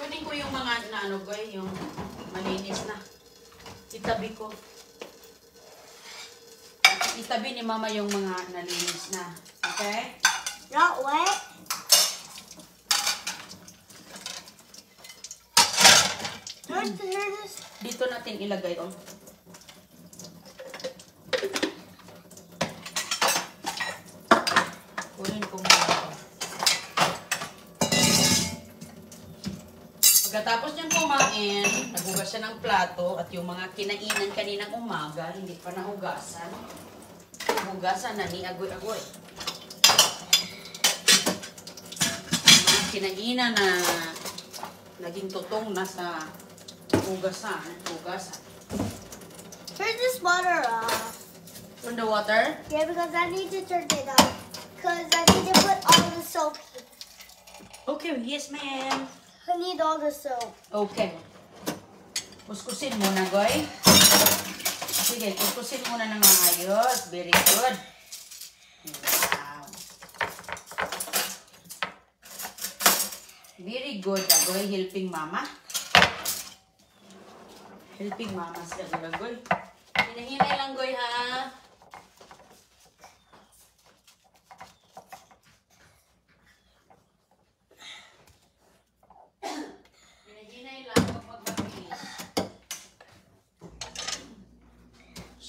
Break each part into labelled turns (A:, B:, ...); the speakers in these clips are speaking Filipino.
A: Kunin ko yung mga na ano guys, yung malinis na. Itabi ko. Itabi ni mama yung mga nalinis na. Okay?
B: Not wet.
A: Dito natin ilagay, oh. Kunin ko muna ito. Pagkatapos niyang kumain, nagugas siya ng plato at yung mga kinainan kaninang umaga, hindi pa nahugasan. Hugasan na ni agoy-agoy. Mga kinainan na naging tutong na sa hugasan.
B: Turn this water off.
A: Turn the water?
B: Yeah, because I need to turn it off. Because I need to put all the soap.
A: Okay, yes ma'am.
B: I need all the soap.
A: Okay. Kuskusin muna, Goy. Sige, kuskusin muna ng maayos. Very good. Wow. Very good, Goy. Helping mama. Helping mama sila, Goy. Hinahinay lang, Goy, ha?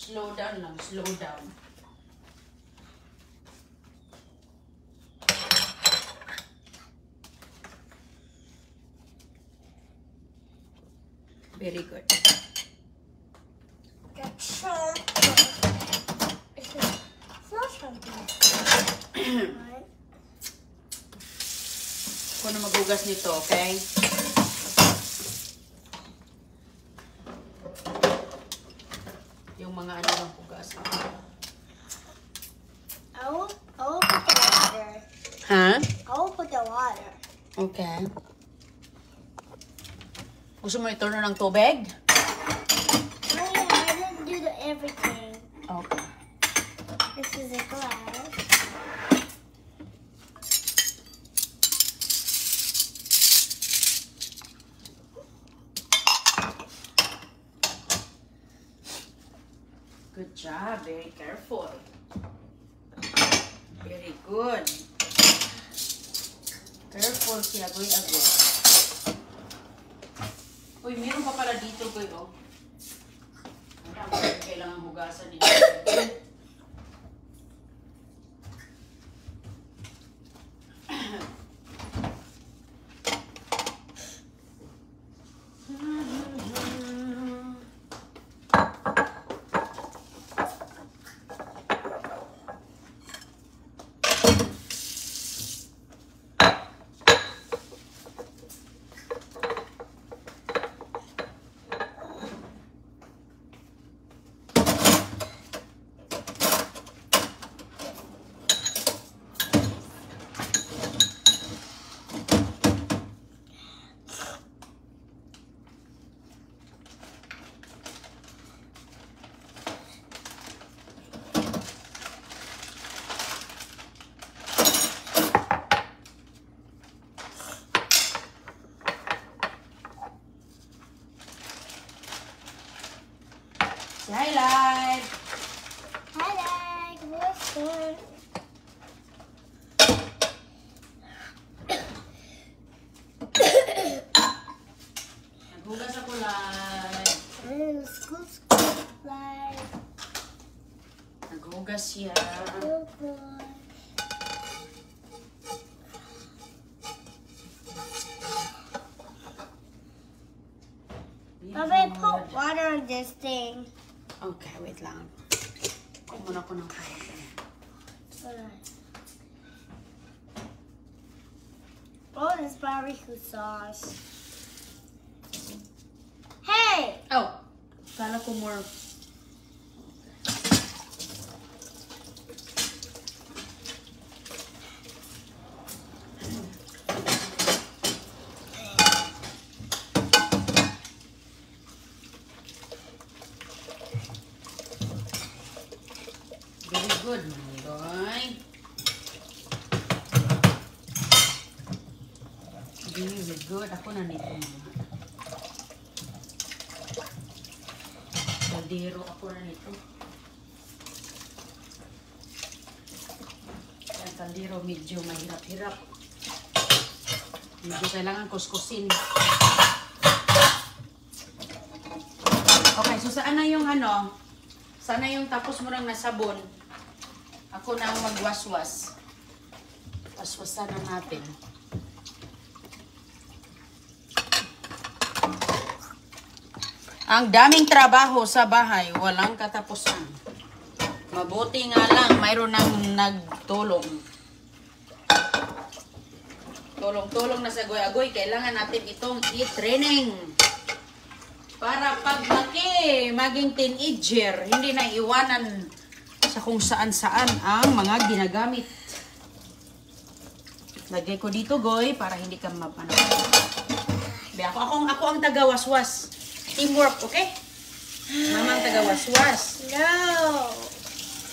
A: Slow down lang, slow down. Very good.
B: That's something. It's not something. Right?
A: Ako na maghugas nito, okay? Yung mga ano ng hugas.
B: I will put the water.
A: Ha?
B: I will put the water.
A: Okay. Gusto mo ito na ng tubig?
B: Oh yeah, I didn't do everything.
A: Okay.
B: This is a glass.
A: Good job. Very careful. Very good. Careful si Agoy-Agoy. Uy, meron pa pala dito, Goy, oh. Kailangan hugasan nito. Highlight!
B: Highlight. What's good?
A: Naghugas ako lang.
B: Scoop, like.
A: Naghugas siya.
B: So good. Baba, put water on this thing.
A: Okay, wait lang. Kumuna ko ng kain.
B: Oh, this barbecue sauce. Hey!
A: Oh! Kala ko more. Very good, Mandoy. Very good. Ako na nito mga. Kaldero ako na nito. Ang kaldero medyo mahirap-hirap. Medyo kailangan kuskusin. Okay, so saan na yung ano? Saan na yung tapos mo nang nasabon? Ako na ang magwaswas. Waswasan na natin. Ang daming trabaho sa bahay, walang katapusan. Mabuti nga lang, mayroon nang nagtulong. Tulong-tulong na sa agoy-agoy, kailangan natin itong i-training. Para paglaki, maging teenager, hindi na iwanan sa kung saan-saan ang mga ginagamit. Lagay ko dito, Goy, para hindi ka mapano. Ako ang taga-waswas. Teamwork, okay? Mama ang taga-waswas.
B: No.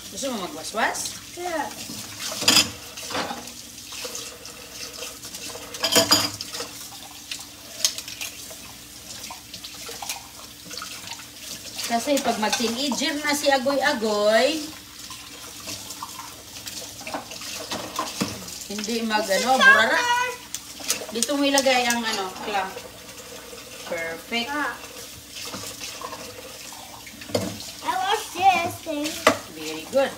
A: Gusto mo magwaswas?
B: Yeah.
A: Kasi pag mag-teenager na si Agoy-Agoy, hindi burara. Dito mo ilagay ang clamp. Perfect.
B: I watch this thing.
A: Very good.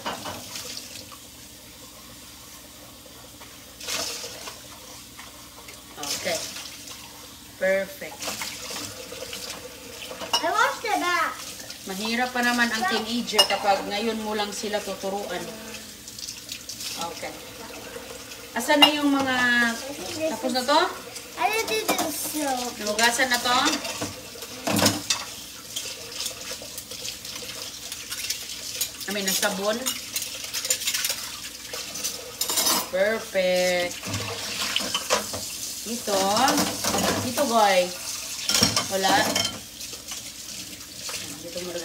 A: Okay. Perfect.
B: I watch the back.
A: Mahirap pa naman ang teenager kapag ngayon mo lang sila tuturuan. Okay. Asan na yung mga... Tapos na to?
B: I didn't do this so.
A: Nahugasan na to? Nasabon. Perfect. Dito, Goy. Wala.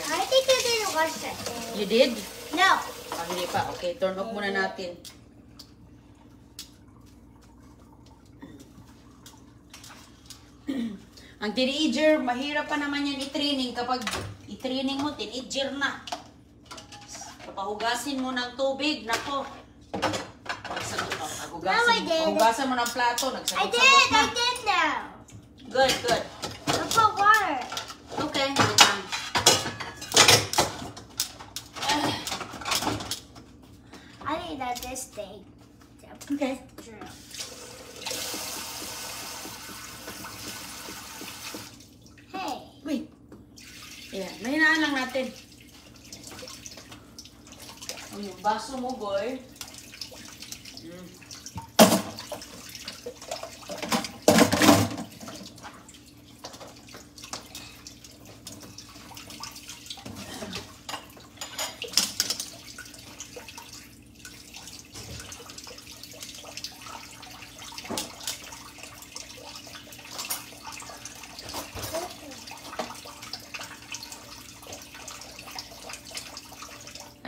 B: I think I didn't watch that.
A: You did?
B: No.
A: Hindi pa. Okay, turn off muna natin. Ang teenager, mahirap pa naman yan i-training kapag i-training mo, teenager na. Papahugasin mo ng tubig, nako. Hugasan mo ng plato, nagsagot-sagot na.
B: I did now.
A: Good.
B: I put water.
A: Okay, wait lang.
B: I need that this thing.
A: Okay.
B: Hey.
A: Wait. Yeah, mahinaan lang natin. Yung baso mo, boy.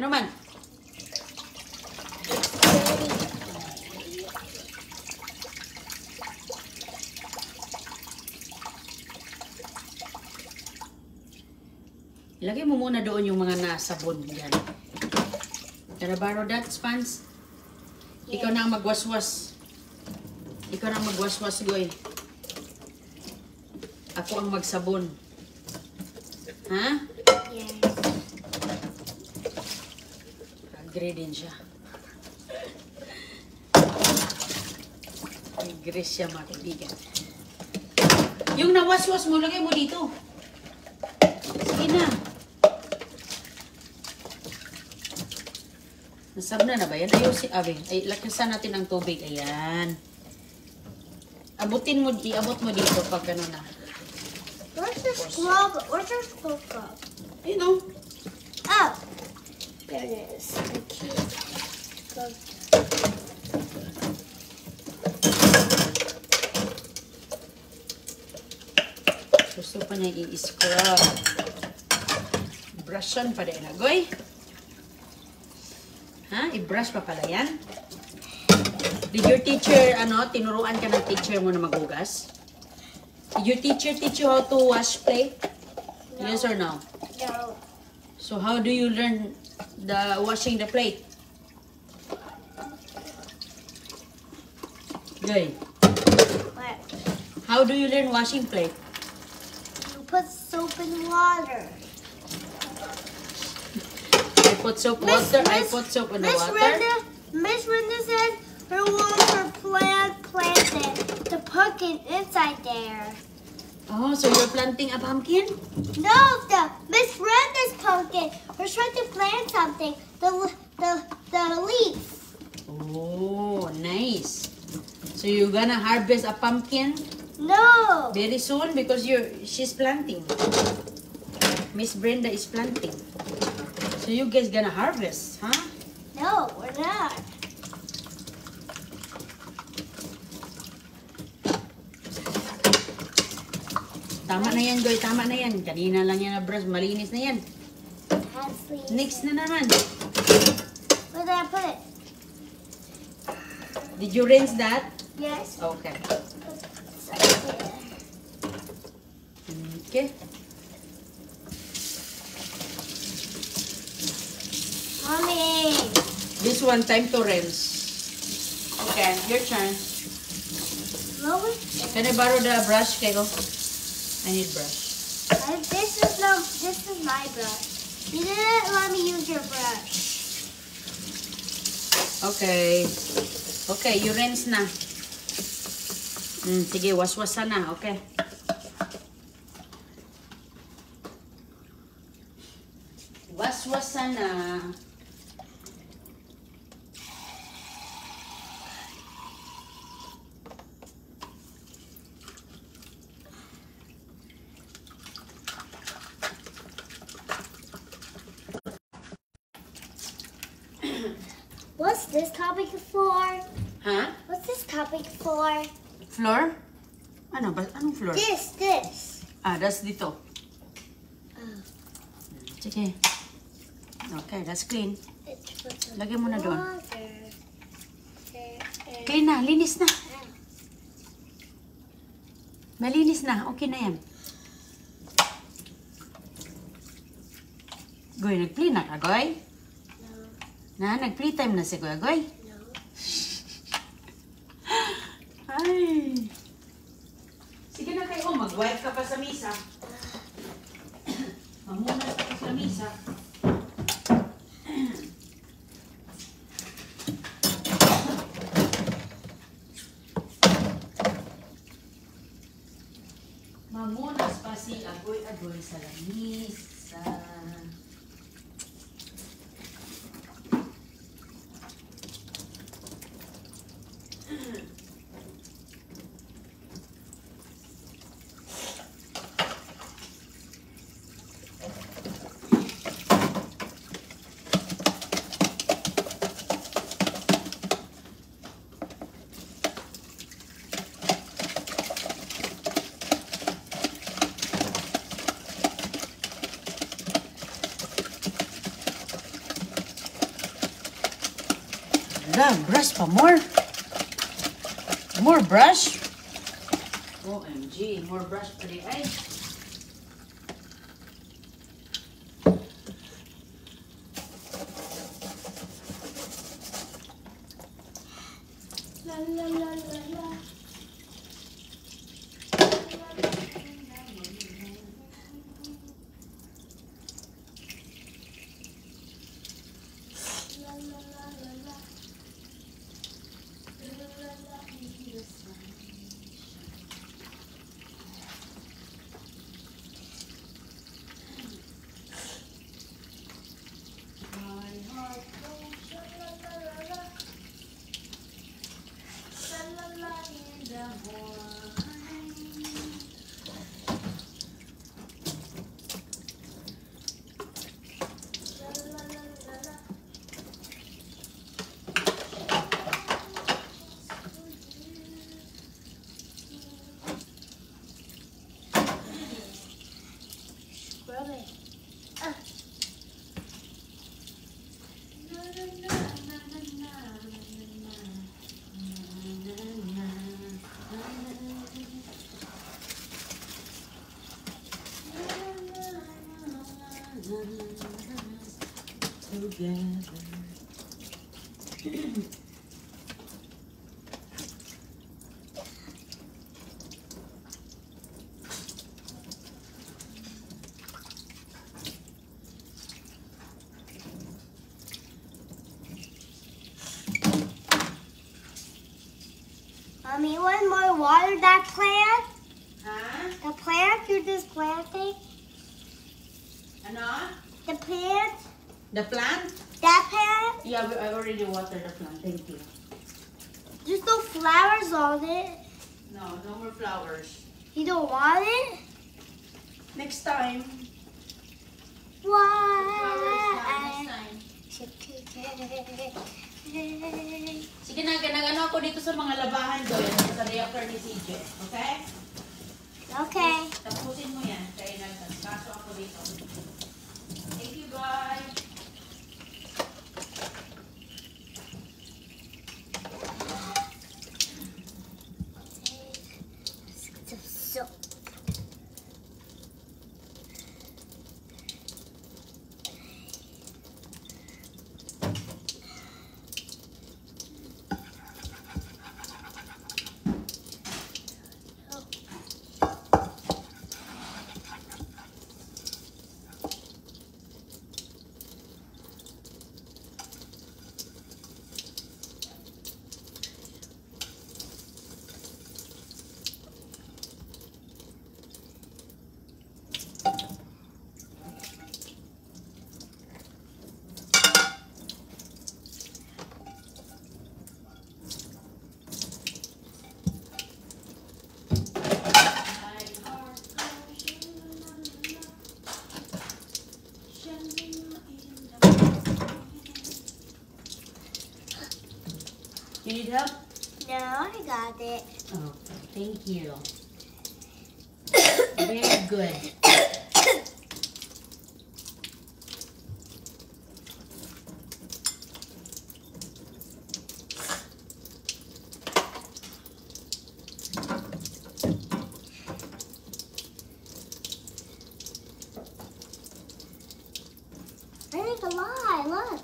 A: Ano man? Ilagay mo muna doon yung mga nasabon dyan. Can I borrow that, Spans? Yeah. Ikaw na ang magwaswas. Ikaw na ang magwaswas, Goy. Ako ang magsabon. Ha?
B: Yes.
A: Agree din siya. Agree siya, mga kaibigan. Yung nawaswas mo, lagay mo dito. Sige na. Nasab na ba yan? Ayusin, ay, lakasan natin ang tubig. Ayan. Iabot mo dito pag ano na.
B: Where's the scrub? Where's your scrub cup?
A: Ayun o.
B: Oh. There it is. Okay. Scrub.
A: Gusto pa niya i-scrub. Brushan pa rin, Agoy. Ha? I-brush pa pala yan? Did your teacher, tinuruan ka ng teacher mo na maghugas? Did your teacher teach you how to wash plate?
B: No.
A: Yes or no?
B: No.
A: So how do you learn the washing the plate? Good.
B: What?
A: How do you learn washing plate?
B: You put soap in water.
A: I put soap water. I put soap in the water.
B: Miss Brenda said her wants her planted to put it inside there.
A: Oh, so you're planting a pumpkin?
B: No, the Miss Brenda's pumpkin. We're trying to plant something. The leaf.
A: Oh, nice. So you're gonna harvest a pumpkin
B: No.
A: very soon because she's planting. Miss Brenda is planting. So you guys gonna harvest, huh?
B: No, we're not.
A: Tama na yan, Joy. Tama na yan. Kanina lang yan na brush. Malinis na yan. Next na naman.
B: Where did I put it?
A: Did you rinse that?
B: Yes.
A: Okay.
B: It's up there.
A: Okay.
B: Mommy.
A: This one, time to rinse. Okay, your turn.
B: Mommy.
A: Can I borrow the brush, Kego? I need brush.
B: This is my brush. You didn't let me use your brush.
A: Okay. Okay, you rinse na. Sige, waswasan na. Okay. Waswasan na.
B: What's this topic for?
A: Ha?
B: What's this topic for?
A: Floor? Ano ba? Anong floor?
B: This.
A: Ah, that's dito.
B: Oh.
A: Sige. Okay, that's clean.
B: It's for the
A: Lagyan mo na doon.
B: water.
A: Clean na, linis na. Malinis na, okay na yan. Goy, nag-play na ka, Goy?
B: No.
A: Nag-play time na si Goy, Goy?
B: No.
A: Ay. Sige na kayo, mag-wipe ka pa sa misa. Mamunas ka pa sa misa. Mamunas pa si Agoy-Agoy sa lamisa. Brush pa more. More brush. OMG, more brush pa rin ay.
B: La la la la la.
A: together.
B: Mommy, you want more water that plant?
A: Ha?
B: The plant you just planted?
A: Ano?
B: The plant?
A: The plant?
B: That plant?
A: Yeah, I already watered the plant. Thank you.
B: There's no flowers on it.
A: No, no more flowers.
B: You don't want it?
A: Next time.
B: Why?
A: Next time. Sige na, ganagano ako dito sa mga labahan doon. Sa reactor ni CJ. Okay?
B: Okay.
A: Tapusin mo yan. Kaya nagkaso ako dito. Thank you, bye.
B: So,
A: You need help?
B: no, I got it.
A: Oh, thank you. Very good.
B: I think a lie. Look.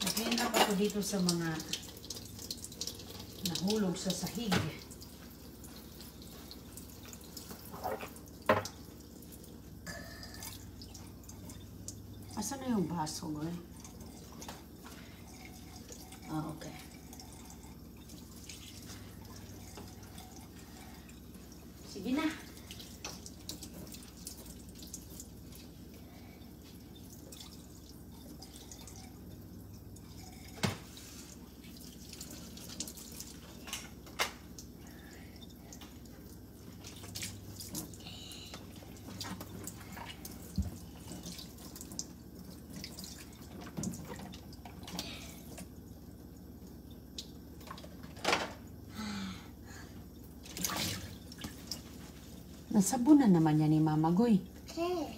A: Nag-end up ako dito sa mga nahulog sa sahig. Asan na yung baso mo eh? Ah, okay. Sige na. Nasabunan naman yan ni Mama Goy.
B: Okay.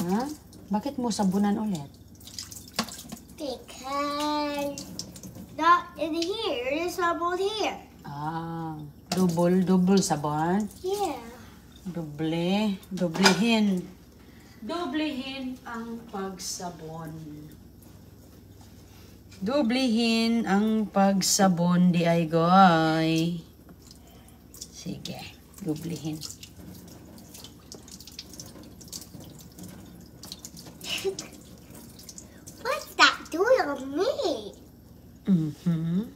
A: Ha? Bakit mo sabunan ulit?
B: Because not in here. There's someone here.
A: Ah, double sabon.
B: Yeah.
A: Doblehin ang pagsabon. Doblehin ang pagsabon, di ay goy. Sige, doblehin.
B: What's that doing on me?
A: Mhm.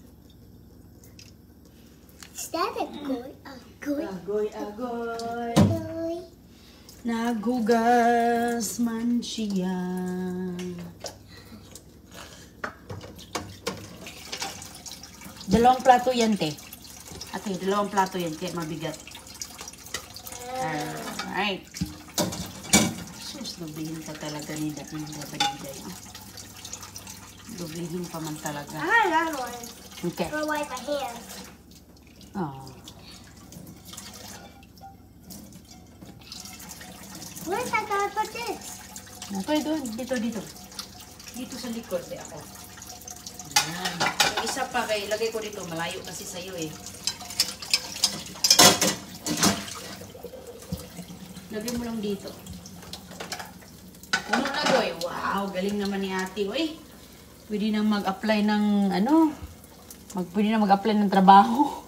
B: Is that a good?
A: Agoy.
B: Good.
A: Naghugas man siya. Dalawang plato yan, te. Ate, dalawang plato yan, kaya mabigat. Alright. Sus, doblihin pa talaga ni Daday. Doblihin pa man talaga.
B: I got another one.
A: Okay.
B: Go wipe my hands.
A: Oh.
B: Where's I gonna put this?
A: Okay, doon. Dito. Dito sa likod, de ako. Ayan. Yung isa pa, lagay ko dito. Malayo kasi sa'yo eh. Lagay mo lang dito. Puno na, Goy. Wow, galing naman ni ate. Uy, pwede na mag-apply ng, pwede na mag-apply ng trabaho.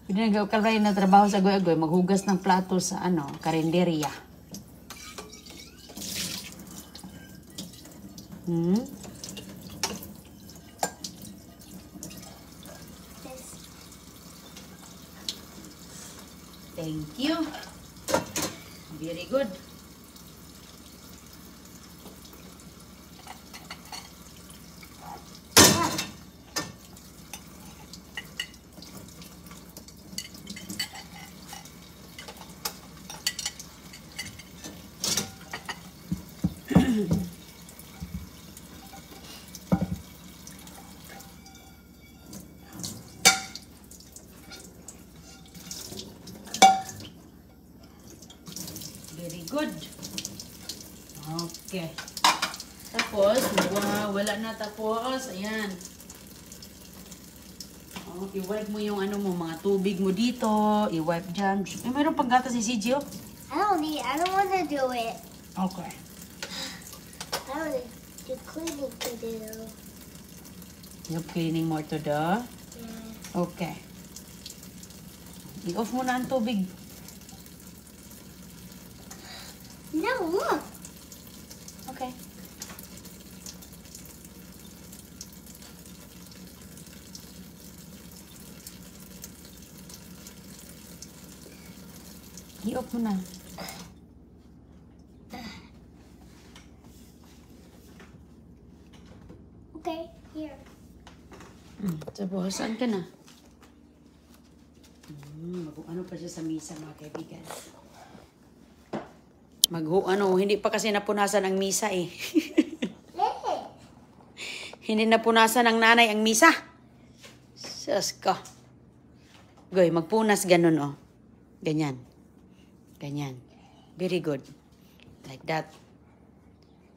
A: Pwede na mag-apply ng trabaho sa Goy-Goy. Maghugas ng plato sa, karinderya. Thank you. Very good. Very good. Okay. Tapos, wala na tapos. Ayan. I-wipe mo yung mga tubig mo dito. I-wipe dyan. Mayroon pang gatas si CJ, oh.
B: I don't want to do it.
A: Okay.
B: I want to cleaning to do.
A: You have cleaning more to do?
B: Yeah.
A: Okay. I-off mo na ang tubig.
B: No, look.
A: Okay. I-off mo na.
B: Okay, here.
A: Tapos, saan ka na? Mag-ano pa siya sa misa, mga kaibigan. Hindi pa kasi napunasan ang misa eh. Hindi napunasan ng nanay ang misa. Sus ko. Goy, magpunas ganun, oh. Ganyan. Ganyan. Very good. Like that.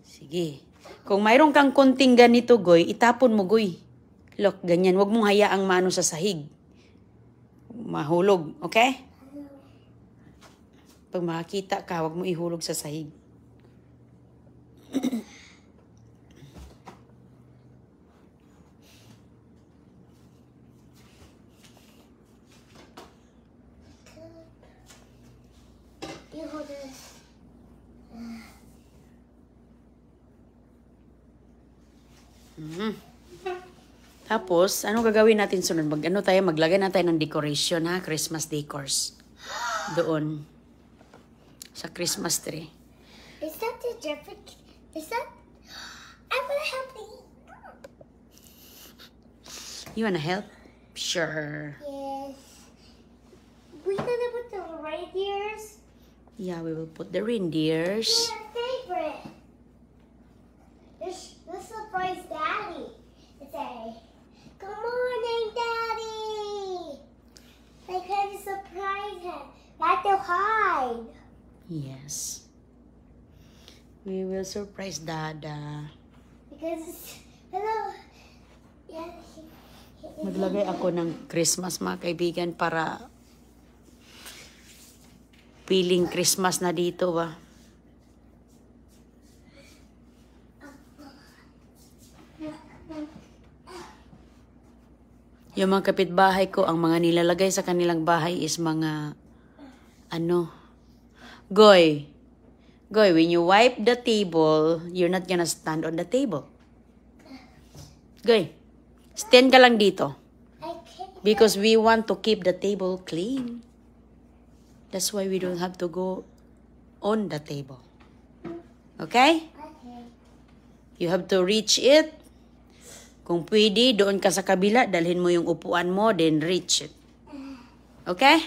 A: Sige. Kung mayroon kang konting ganito, Goy, itapon mo, Goy. Look, ganyan. Huwag mong hayaang maano sa sahig. Mahulog, okay? Pag makakita ka, huwag mo ihulog sa sahig.
B: You hold this.
A: Tapos, anong gagawin natin sunod? Maglagay na tayo ng decoration, ha? Christmas decors. Doon. Sa Christmas tree.
B: Is that the different? Is that? I want to help you.
A: You wanna help? Sure.
B: Yes. We gonna put the reindeers.
A: Yeah, we will put the reindeers.
B: My favorite. Let's surprise Daddy. It's good morning, Daddy. Like how to surprise him. Not to hide.
A: Yes. We will surprise Dada.
B: Because hello. Yeah.
A: Maglagay ako ng Christmas, mga kaibigan, para feeling Christmas na dito ba. Yung mga kapitbahay ko, ang mga nilalagay sa kanilang bahay is mga Goy, when you wipe the table, you're not gonna stand on the table. Goy, stand ka lang dito. Because we want to keep the table clean. That's why we don't have to go on the table. Okay?
B: Okay.
A: You have to reach it. Kung pwede, doon ka sa kabila, dalhin mo yung upuan mo, then reach it. Okay?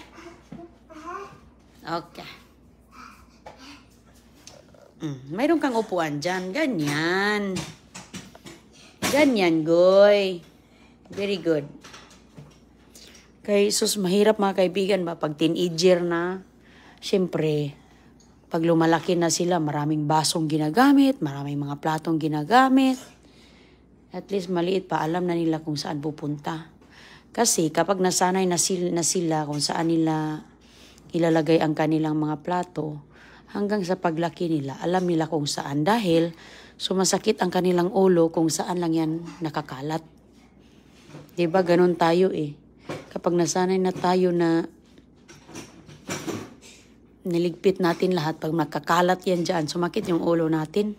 A: Okay. Mayroon kang upuan dyan. Ganyan. Ganyan, Goy. Very good. Kay sus, mahirap mga kaibigan ba? Pag teenager na, syempre, pag lumalaki na sila, maraming basong ginagamit, maraming mga platong ginagamit. At least maliit pa, alam na nila kung saan pupunta. Kasi kapag nasanay na sila kung saan nila ilalagay ang kanilang mga plato hanggang sa paglaki nila, alam nila kung saan dahil sumasakit ang kanilang ulo kung saan lang yan nakakalat. Diba? Ganun tayo eh. Kapag nasanay na tayo na niligpit natin lahat, pag nakakalat yan dyan, sumakit yung ulo natin.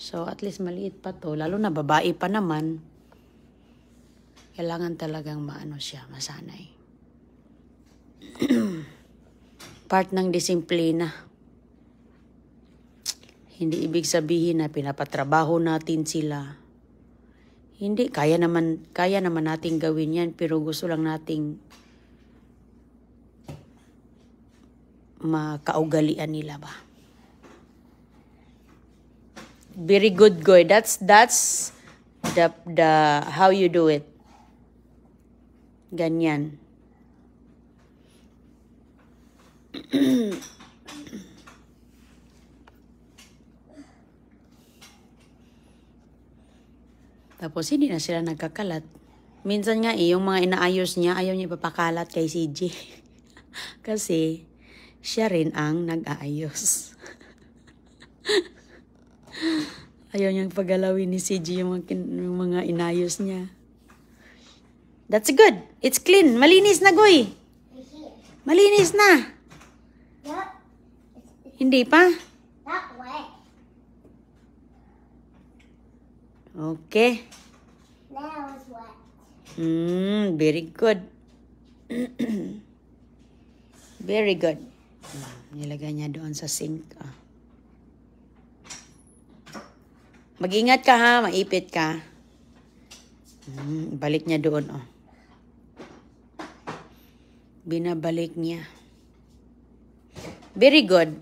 A: So, at least maliit pa to. Lalo na babae pa naman. Kailangan talagang masanay. Part ng disiplina. Hindi ibig sabihin na pinapatrabaho natin sila. Hindi, kaya naman nating gawin yan, pero gusto lang nating makaugalian nila ba. Very good, Goy. That's the how you do it. Ganyan. Tapos hindi na sila nagkakalat. Minsan nga yung mga inaayos niya, ayaw niya ipapakalat kay CJ. Kasi siya rin ang nag-aayos. Ayaw niyang pagalawin ni CJ yung mga inayos niya. That's good. It's clean. Malinis na, Goy. Malinis na.
B: Yep.
A: Hindi pa?
B: Not wet.
A: Okay.
B: Now it's wet.
A: Very good. Very good. Nilagay niya doon sa sink. Mag-ingat ka ha, maipit ka. Balik niya doon, oh. Binabalik niya. Very good.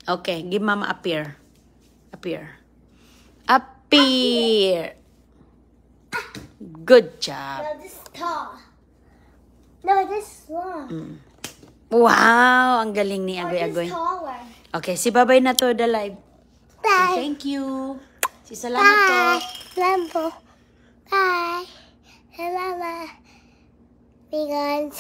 A: Okay, give Mama appear. Appear. Appear. Good job.
B: No, this is tall. No, this is long.
A: Wow, ang galing ni Agoy-Agoy.
B: This is taller.
A: Okay, si Babay na to the live.
B: Bye.
A: Thank you. Si salamat po.
B: Lambo. Bye. Hey, Mama. Be gone.